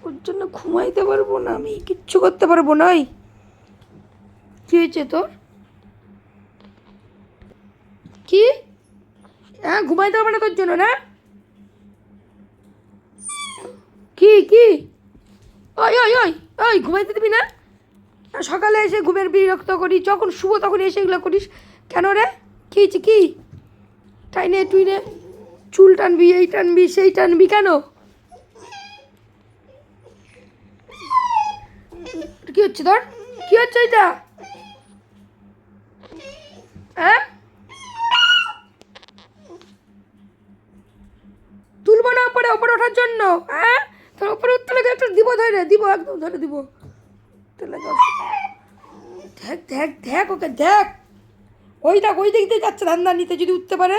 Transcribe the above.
ওর জন্য ঘুমাইতে পারবো না, আমি কিচ্ছু করতে পারবো না। কি হয়েছে তোর? কি? হ্যাঁ, ঘুমাইতে পারবে না তোর জন্য না? কি কি? ওই ওই ওই ওই, ঘুমাইতে দিবি না? সকালে এসে ঘুমের বিরক্ত করি, যখন শুভ তখন এসে এগুলো করিস কেন রে? কি হয়েছে কি? টাইনে টুইনে চুল টানবি, এই টানবি সেই টানবি কেন? কি হচ্ছে তোর? কি হচ্ছে এটা? হ্যাঁ, তুলবো না ওপরে, ওপরে ওঠার জন্য? হ্যাঁ, তোর ওপরে উঠতে লাগে একটা দিব, ধরে দিব, একদম ধরে দিব। দেখ দেখ দেখ ওকে দেখ, ওই দেখ ওই দিক দিয়ে যাচ্ছে ধান্দা নিতে, যদি উঠতে পারে।